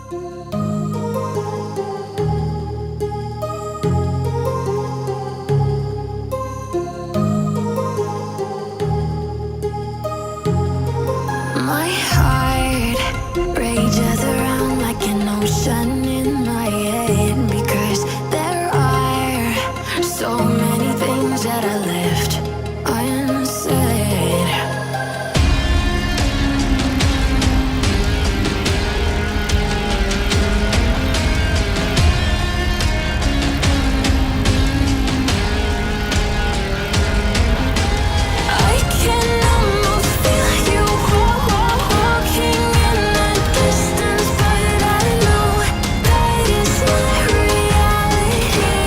My heart rages around like an ocean in my head, because there are so many things that I left unsaid. I can almost feel you walking in the distance, but I know that it's not reality.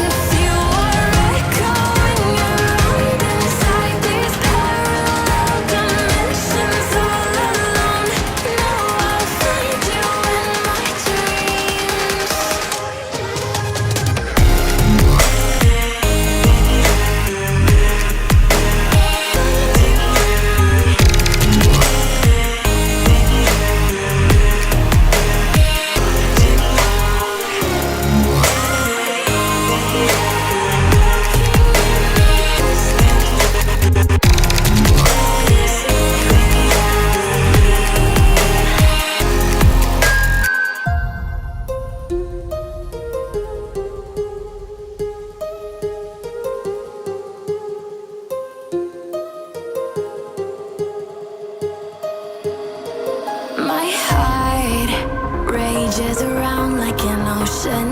If you are echoing around inside these parallel dimensions all alone, know I'll find you in my dreams. My heart rages around like an ocean